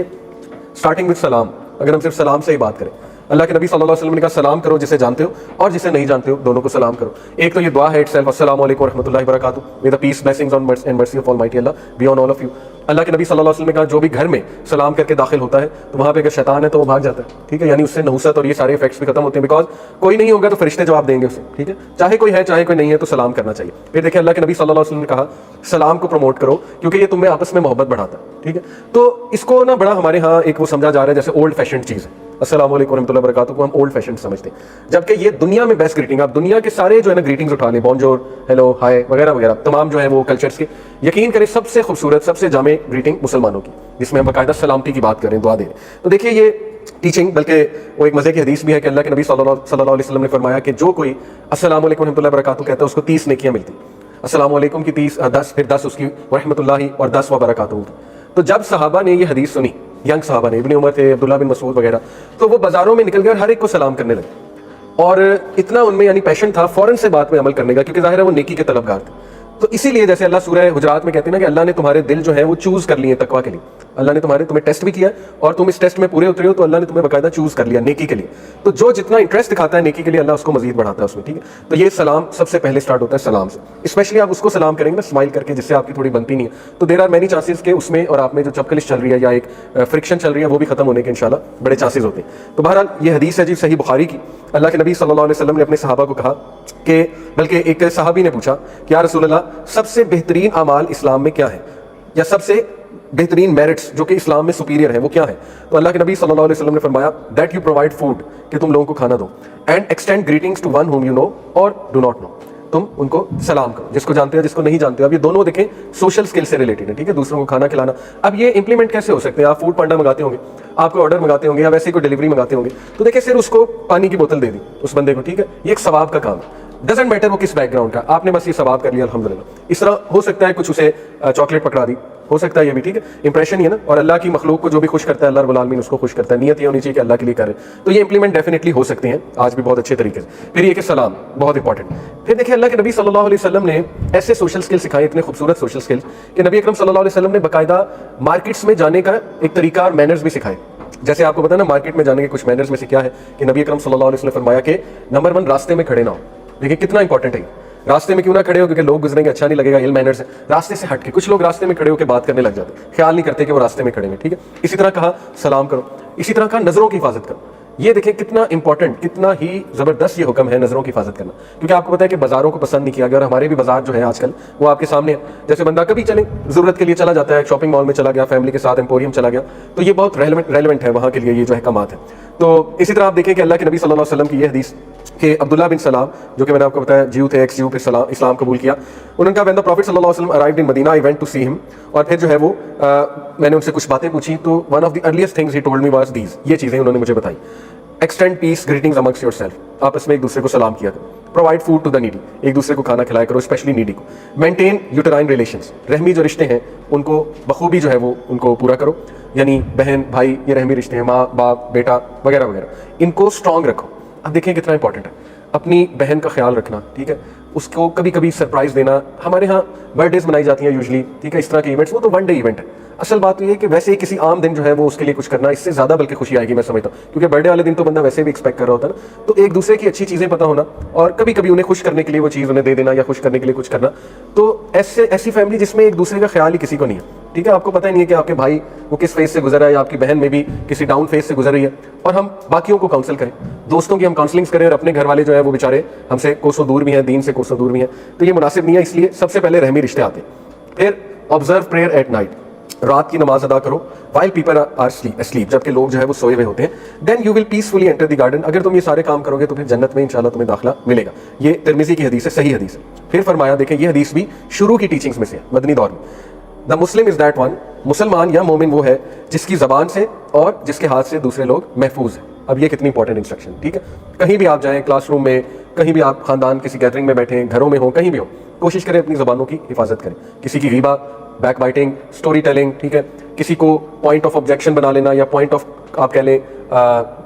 Starting with सलाम, अगर हम सिर्फ सलाम से ही बात करें, अल्लाह के नबी सल्लल्लाहु अलैहि वसल्लम ने कहा सलाम करो जिसे जानते हो और जिसे नहीं जानते हो, दोनों को सलाम करो। एक तो ये दुआ है इटसेल्फ, अस्सलामु अलैकुम व रहमतुल्लाहि व बरकातहू, may the peace blessings on and mercy of almighty Allah be on all of you. Allah के नबी सल्लल्लाहु अलैहि वसल्लम ने कहा जो भी घर में सलाम करके दाखिल होता है तो वहाँ पे अगर शैतान है तो वो भाग जाता है, ठीक है, यानी उससे नहुसत और ये सारे इफेक्ट्स भी खत्म होते हैं, बिकॉज कोई नहीं होगा तो फरिश्ते जवाब देंगे उसे, ठीक है, चाहे कोई है चाहे कोई नहीं है तो सलाम करना चाहिए। फिर देखिए अल्लाह के नबी सल्लल्लाहु अलैहि वसल्लम ने कहा सलाम को प्रमोट करो क्योंकि ये तुम्हें आपस में मोहब्बत बढ़ाता है, ठीक है। तो इसको ना बड़ा हमारे यहाँ एक वो समझा जा रहा है जैसे ओल्ड फैशन चीज़ है, अस्सलाम वालेकुम रहमतुल्लाहि व बरकातहू को हम ओल्ड फैशन समझते हैं, जबकि ये दुनिया में बेस्ट ग्रीटिंग, आप दुनिया के सारे जो है ना ग्रीटिंग्स उठा लें, बॉन्जोर, हेलो, हाय वगैरह वगैरह, तमाम जो है वो कल्चर्स के, यकीन करें सबसे खूबसूरत सबसे जामे ग्रीटिंग मुसलमानों की, जिसमें हम बाकायदा सलामती की बात करें, दुआ दे रहे हैं। तो देखिए ये टीचिंग, बल्कि वो एक मजे की हदीस भी है कि अल्लाह के नबी सल्लल्लाहु अलैहि वसल्लम ने फरमाया कि जो कोई अस्सलाम वालेकुम रहमतुल्लाहि व बरकातहू कहता है उसको 30 नेकियां मिलती, अस्सलाम वालेकुम की 30, 10, फिर 10 उसकी रहमतुल्लाहि और 10 व बरकातहू। तो जब सहाबा ने ये हदीस सुनी, यंग सहाबा ने, इब्न उमर थे, अब्दुल्लाह बिन मसूद वगैरह, तो वो बाजारों में निकल गए और हर एक को सलाम करने लगे, और इतना उनमें यानी पैशन था फौरन से बात में अमल करने का, क्योंकि जाहिर है वो नेकी के तलबगार थे। तो इसीलिए जैसे अल्लाह सूरह हुजरात में कहते हैं ना कि अल्लाह ने तुम्हारे दिल जो है वो चूज कर लिए तकवा के लिए, अल्लाह ने तुम्हें टेस्ट भी किया और तुम इस टेस्ट में पूरे उतरे हो तो अल्लाह ने तुम्हें बाकायदा चूज कर लिया नेकी के लिए। तो जो जितना इंटरेस्ट दिखाता है नेकी के लिए अल्लाह उसको मजीद बढ़ाता है उसमें, ठीक है। तो ये सलाम सबसे पहले स्टार्ट होता है सलाम से, स्पेशली आप उसको सलाम करेंगे ना स्माइल करके जिससे आपकी थोड़ी बनती नहीं है, तो देयर आर मेनी चांसेस के उसमें और आप में जो चपकलिश चल रही है या एक फ्रिक्शन चल रही है वो भी खत्म होने के इंशाल्लाह बड़े चांसेस होते हैं। तो बहरहाल ये हदीस है जी सही बुखारी की, अल्लाह के नबी सल्लल्लाहु अलैहि वसल्लम ने अपने सहाबा को कहा कि, बल्कि एक सहाबी ने पूछा कि या रसूल अल्लाह सबसे बेहतरीन अमाल इस्लाम में क्या है, या सबसे बेहतरीन मेरिट्स जो कि इस्लाम में सुपीरियर है वो क्या है। तो अल्लाह के नबी सल्लल्लाहु अलैहि वसल्लम ने फरमाया दैट यू प्रोवाइड फूड, कि तुम लोगों को खाना दो, and extend greetings to one whom you know और डू नॉट नो, तुम उनको सलाम करो जिसको जानते हो जिसको नहीं जानते हो। अब ये दोनों देखें सोशल स्किल से रिलेटेड है, ठीक है, दूसरों को खाना खिलाना। अब ये इंप्लीमेंट कैसे हो सकते हैं, आप फूड पांडा मंगाते होंगे, आपको ऑर्डर मंगाते होंगे या वैसे ही कोई डिलीवरी मंगाते होंगे, तो देखिए सिर्फ उसको पानी की बोतल दे दी उस बंदे को, ठीक है, ये एक सवाब का काम है, डजेंट मैटर वो किस बैकग्राउंड का, आपने बस ये सवाब कर लिया अल्हम्दुलिल्लाह। इस तरह हो सकता है कुछ उसे चॉकलेट पकड़ा दी, हो सकता है ये भी, ठीक है, इंप्रेशन ही है ना, और अल्लाह की मखलूक को जो भी खुश करता है अल्लाह रब्बुल आलमीन उसको खुश करता है, नियत ये होनी चाहिए कि अल्लाह के लिए करें। तो ये इंप्लीमेंट डेफिनेटली हो सकते हैं आज भी बहुत अच्छे तरीके से। फिर ये कि सलाम बहुत इंपॉर्टेंट। फिर देखिए अल्लाह के नबी सल्लल्लाहु अलैहि वसल्लम ने ऐसे सोशल स्किल सिखाए, इतने खूबसूरत सोशल स्किल्स कि नबी अकरम सल्लल्लाहु अलैहि वसल्लम ने बाकायदा मार्केट्स में जाने का एक तरीका और मैनर्स भी सिखाए। जैसे आपको पता ना मार्केट में जाने के कुछ मैनर्स में से क्या है कि नबी अकरम सल्लल्लाहु अलैहि वसल्लम ने फरमाया कि नंबर 1 रास्ते में खड़े ना हो। देखिए कितना इंपॉर्टेंट है, रास्ते में क्यों ना खड़े हो, क्योंकि लोग गुजरेंगे अच्छा नहीं लगेगा, इल मैनर्स है। रास्ते से हट के कुछ लोग रास्ते में खड़े होकर बात करने लग जाते हैं, ख्याल नहीं करते कि वो रास्ते में खड़े हैं, ठीक है। इसी तरह कहा सलाम करो, इसी तरह कहा नजरों की हिफाजत करो। ये देखें कितना इंपॉर्टेंट, कितना ही जबरदस्त ये हुक्म है नजरों की हिफाजत करना, क्योंकि आपको पता है कि बाजारों को पसंद नहीं किया गया, और हमारे भी बाजार जो है आजकल वो आपके सामने है। जैसे बंदा कभी चले जरूरत के लिए चला जाता है, शॉपिंग मॉल में चला गया, फैमिली के साथ एम्पोरियम चला गया, तो ये बहुत रेलेवेंट है वहाँ के लिए, ये जो है कमात है। तो इसी तरह आप देखें कि अल्लाह के नबी सल्लल्लाहु अलैहि वसल्लम की ये हदीस कि अब्दुल्लाह बिन सलाम जो कि मैंने आपको बताया ज्यू थे, एक्स ज्यू, फिर इस्लाम कबूल किया, उन्होंने कहा व्हेन द प्रॉफिट सल्लल्लाहु अलैहि वसल्लम arrived in Medina I went to see him, और फिर जो है वो मैंने उनसे कुछ बातें पूछी, तो one of the earliest things he told me was these, ये चीज़ें उन्होंने मुझे बताई। Extend peace greetings amongst yourself, आपस में एक दूसरे को सलाम किया करो। Provide food to the needy, एक दूसरे को खाना खिलाया करो, स्पेशली नीडी को। मेंटेन यूटेराइन रिलेशंस, रहमी जो रिश्ते हैं उनको बखूबी जो है वो उनको पूरा करो, यानी बहन भाई ये रहमी रिश्ते हैं, माँ बाप बेटा वगैरह वगैरह, इनको स्ट्रॉन्ग रखो। अब देखें कितना इंपॉर्टेंट है अपनी बहन का ख्याल रखना, ठीक है, उसको कभी कभी सरप्राइज देना। हमारे यहाँ बर्थडेज मनाई जाती हैं यूजली, ठीक है, इस तरह के इवेंट्स, वो तो वन डे इवेंट है। असल बात तो ये है कि वैसे ही किसी आम दिन जो है वो उसके लिए कुछ करना, इससे ज़्यादा बल्कि खुशी आएगी मैं समझता हूँ, क्योंकि बर्थडे वाले दिन तो बंदा वैसे भी एक्सपेक्ट कर रहा होता है ना। तो एक दूसरे की अच्छी चीज़ें पता होना और कभी कभी उन्हें खुश करने के लिए वो चीज़ उन्हें दे देना या खुश करने के लिए कुछ करना, तो ऐसी फैमिली जिसमें एक दूसरे का ख्याल ही किसी को नहीं है, ठीक है, आपको पता ही नहीं है कि आपके भाई वो किस फेज से गुजर रहा है, या आपकी बहन में भी किसी डाउन फेज से गुजर रही है, और हम बाकियों को काउंसिल करें, दोस्तों की हम काउंसलिंग्स करें, और अपने घर वाले जो है वो बेचारे हमसे कोसों दूर भी हैं, दीन से कोसों दूर भी हैं, तो ये मुनासिब नहीं है। इसलिए सबसे पहले रहमी रिश्ते आते हैं। फिर ऑब्जर्व प्रेयर एट नाइट, रात की नमाज अदा करो, वाइल पीपल आर asleep, जबकि लोग जो है वो सोए हुए होते हैं। Then you will peacefully enter the garden, अगर तुम ये सारे काम करोगे तो फिर जन्नत में इंशाल्लाह तुम्हें दाखिला मिलेगा। ये तिरमिज़ी की हदीस है, सही हदीस है। फिर फरमाया, देखें ये हदीस भी शुरू की टीचिंग्स में से मदनी दौर में, the Muslim is that one, मुसलमान या मोमिन वो है जिसकी जबान से और जिसके हाथ से दूसरे लोग महफूज हैं। अब ये कितनी इंपॉर्टेंट इंस्ट्रक्शन, ठीक है, कहीं भी आप जाएं, क्लासरूम में, कहीं भी आप खानदान किसी गैदरिंग में बैठे, घरों में हो, कहीं भी हो, कोशिश करें अपनी ज़बानों की हिफाजत करें। किसी की गीबा, बैक बाइटिंग, स्टोरी टेलिंग, ठीक है, किसी को पॉइंट ऑफ ऑब्जेक्शन बना लेना या पॉइंट ऑफ आप कह लें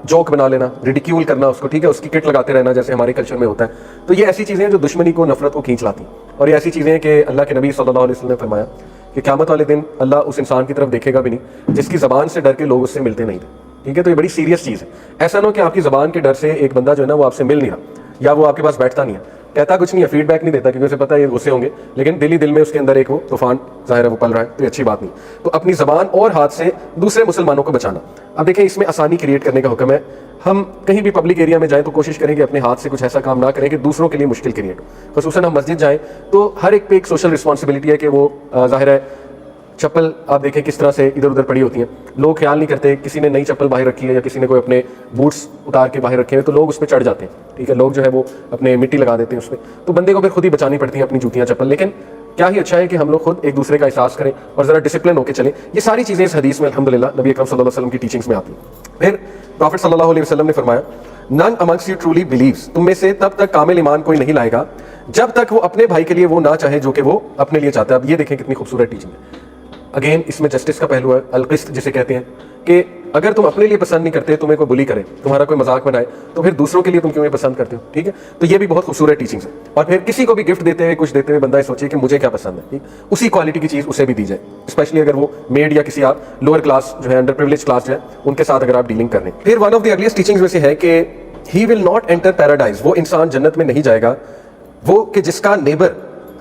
जोक बना लेना, रिडिक्यूल करना उसको, ठीक है, उसकी किट लगाते रहना जैसे हमारे कल्चर में होता है। तो ये ऐसी चीज़ें हैं जो दुश्मनी को, नफरत को खींच लाती हैं, और ये ऐसी चीज़ें हैं कि अल्लाह के नबी सल्लल्लाहु अलैहि वसल्लम ने फरमाया کہ قیامت والے دن اللہ اس انسان کی طرف دیکھے گا بھی نہیں جس کی زبان سے ڈر کے لوگ اس سے ملتے نہیں تھے. ٹھیک ہے, تو یہ بڑی سیریس چیز ہے. ایسا نہ ہو کہ آپ کی زبان کے ڈر سے ایک بندہ جو ہے نا وہ آپ سے مل نہیں رہا, یا وہ آپ کے پاس بیٹھتا نہیں ہے, کہتا کچھ نہیں ہے, فیڈ بیک نہیں دیتا کیونکہ اسے پتا ہے یہ غصے ہوں گے, لیکن دل میں اس کے اندر ایک وہ طوفان ظاہر ہے وہ پل رہا ہے, تو یہ اچھی بات نہیں. تو اپنی زبان اور ہاتھ سے دوسرے مسلمانوں کو بچانا. اب دیکھیں اس میں آسانی کریٹ کرنے کا حکم ہے. ہم کہیں بھی پبلک ایریا میں جائیں تو کوشش کریں کہ اپنے ہاتھ سے کچھ ایسا کام نہ کریں کہ دوسروں کے لیے مشکل کریٹ ہو. خصوصاً ہم مسجد جائیں تو ہر ایک پہ ایک سوشل رسپانسبلٹی ہے کہ وہ ظاہر ہے چپل آپ دیکھیں کس طرح سے ادھر ادھر پڑی ہوتی ہیں, لوگ خیال نہیں کرتے, کسی نے نئی چپل باہر رکھی ہے یا کسی نے کوئی اپنے بوٹس اتار کے باہر رکھے ہیں تو لوگ اس پہ چڑھ جاتے ہیں. ٹھیک ہے, لوگ جو ہے وہ اپنے مٹی لگا دیتے ہیں اس پہ, تو بندے کو پھر خود ہی بچانی پڑتی ہیں اپنی جوتیاں چپل. لیکن کیا ہی اچھا ہے کہ ہم لوگ خود ایک دوسرے کا احساس کریں اور ذرا ڈسپلن ہو کے چلیں. یہ ساری چیزیں اس حدیث میں الحمدللہ نبی اکرم صلی اللہ علیہ وسلم کی ٹیچنگز میں آتی ہیں. پھر پروفٹ صلی اللہ علیہ وسلم نے فرمایا, none amongst you truly believes, تم میں سے تب تک کامل ایمان کوئی نہیں لائے گا جب تک وہ اپنے بھائی کے لیے وہ نہ چاہے جو کہ وہ اپنے لیے چاہتا ہے. اب یہ دیکھیں کتنی خوبصورت ٹیچنگ ہے. اگین اس میں جسٹس کا پہلو ہے, القسط جسے کہتے ہیں, کہ اگر تم اپنے لیے پسند نہیں کرتے, تمہیں کوئی بلی کرے, تمہارا کوئی مذاق بنائے, تو پھر دوسروں کے لیے تم کیوں یہ پسند کرتے ہو. ٹھیک ہے, تو یہ بھی بہت خوبصورت ٹیچنگز ہے. اور پھر کسی کو بھی گفٹ دیتے ہوئے کچھ دیتے ہوئے بندہ یہ سوچے کہ مجھے کیا پسند ہے, اسی کوالٹی کی چیز اسے بھی دی جائے, اسپیشلی اگر وہ میڈ یا کسی آپ لوور کلاس جو ہے انڈر پریولیج کلاس جو ہے ان کے ساتھ اگر آپ ڈیلنگ کر رہے ہیں. پھر one of the earliest teachings میں سے ہے کہ ہی ول ناٹ انٹر پیراڈائز, وہ انسان جنت میں نہیں جائے گا وہ کہ جس کا نیبر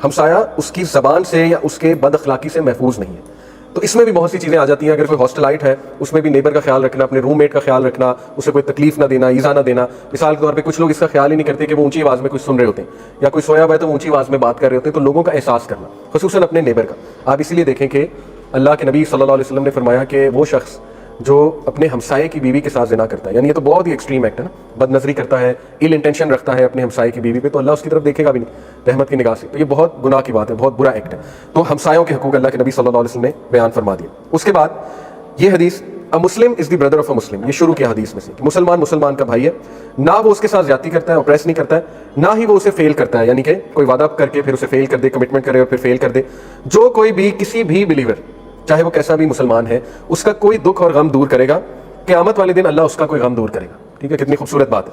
ہمسایہ اس کی زبان سے یا اس کے بد اخلاقی سے محفوظ نہیں ہے. تو اس میں بھی بہت سی چیزیں آ جاتی ہیں. اگر کوئی ہاسٹلائٹ ہے اس میں بھی نیبر کا خیال رکھنا, اپنے روم میٹ کا خیال رکھنا, اسے کوئی تکلیف نہ دینا, ایزا نہ دینا. مثال کے طور پہ کچھ لوگ اس کا خیال ہی نہیں کرتے کہ وہ اونچی آواز میں کچھ سن رہے ہوتے ہیں, یا کوئی سویا ہوا ہے تو اونچی آواز میں بات کر رہے ہوتے ہیں. تو لوگوں کا احساس کرنا, خصوصاً اپنے نیبر کا. آپ اسی لیے دیکھیں کہ اللہ کے نبی صلی اللہ علیہ وسلم نے فرمایا کہ وہ شخص جو اپنے ہمسائے کی بیوی کے ساتھ زنا کرتا ہے, یعنی یہ تو بہت ہی ایکسٹریم ایکٹ ہے نا, بد نظری کرتا ہے, ایل انٹینشن رکھتا ہے اپنے ہمسائے کی بیوی پہ, تو اللہ اس کی طرف دیکھے گا بھی نہیں رحمت کی نگاہ سے. تو یہ بہت گناہ کی بات ہے, بہت برا ایکٹ ہے. تو ہمسایوں کے حقوق اللہ کے نبی صلی اللہ علیہ وسلم نے بیان فرما دیا. اس کے بعد یہ حدیث, اے مسلم از دی بردر آف اے مسلم, یہ شروع کیا حدیث میں سے کہ مسلمان کا بھائی ہے, نہ وہ اس کے ساتھ زیادتی کرتا ہے, اوپریس نہیں کرتا ہے, نہ ہی وہ اسے فیل کرتا ہے, یعنی کہ کوئی وعدہ کر کے پھر اسے فیل کر دے, کمٹمنٹ کرے اور پھر فیل کر دے. جو کوئی بھی کسی بھی بلیور چاہے وہ کیسا بھی مسلمان ہے اس کا کوئی دکھ اور غم دور کرے گا, قیامت والے دن اللہ اس کا کوئی غم دور کرے گا. ٹھیک ہے, کتنی خوبصورت بات ہے.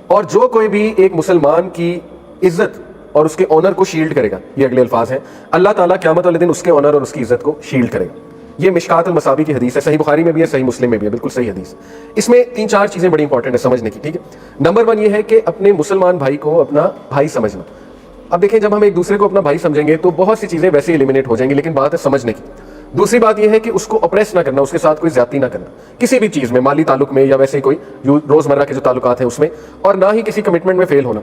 اور جو کوئی بھی ایک مسلمان کی عزت اور اس کے آنر کو شیلڈ کرے گا, یہ اگلے الفاظ ہیں, اللہ تعالیٰ قیامت والے دن اس کے آنر اور اس کی عزت کو شیلڈ کرے گا. یہ مشکات المصابیح کی حدیث ہے, صحیح بخاری میں بھی ہے, صحیح مسلم میں بھی ہے, بالکل صحیح حدیث. اس میں 3-4 چیزیں بڑی انپورٹنٹ ہیں سمجھنے کی. ٹھیک ہے, نمبر 1 یہ ہے کہ اپنے مسلمان بھائی کو اپنا بھائی سمجھنا. اب دیکھیں جب ہم ایک دوسرے کو اپنا بھائی سمجھیں گے تو بہت سی چیزیں ویسے ایلیمنیٹ ہو جائیں گی, لیکن بات ہے سمجھنے کی. دوسری بات یہ ہے کہ اس کو اپریس نہ کرنا, اس کے ساتھ کوئی زیادتی نہ کرنا کسی بھی چیز میں, مالی تعلق میں یا ویسے کوئی روزمرہ کے جو تعلقات ہیں اس میں, اور نہ ہی کسی کمٹمنٹ میں فیل ہونا.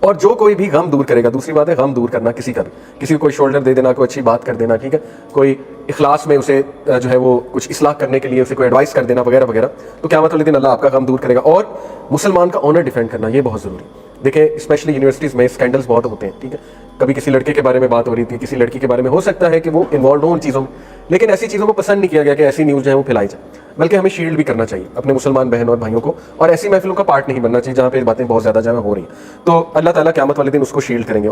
اور جو کوئی بھی غم دور کرے گا, دوسری بات ہے غم دور کرنا کسی کا بھی, کسی کو کوئی شولڈر دے دینا, کوئی اچھی بات کر دینا, ٹھیک ہے, کوئی اخلاص میں اسے جو ہے وہ کچھ اصلاح کرنے کے لیے اسے کوئی ایڈوائس کر دینا وغیرہ وغیرہ, تو قیامت والے دن اللہ آپ کا غم دور کرے گا. اور مسلمان کا آنر ڈیفینڈ کرنا, یہ بہت ضروری ہے. دیکھیں اسپیشلی یونیورسٹیز میں اسکینڈلز بہت ہوتے ہیں. ٹھیک ہے, کبھی کسی لڑکے کے بارے میں بات ہو رہی تھی, کسی لڑکی کے بارے میں, ہو سکتا ہے کہ وہ انوالوڈ ہو ان چیزوں میں, لیکن ایسی چیزوں کو پسند نہیں کیا گیا کہ ایسی نیوز جو ہے وہ پھیلائی جائے, بلکہ ہمیں شیلڈ بھی کرنا چاہیے اپنے مسلمان بہن اور بھائیوں کو, اور ایسی محفلوں کا پارٹ نہیں بننا چاہیے جہاں پہ باتیں بہت زیادہ جو ہے ہو رہی ہیں. تو اللہ تعالیٰ قیامت والے دن اس کو شیلڈ کریں گے.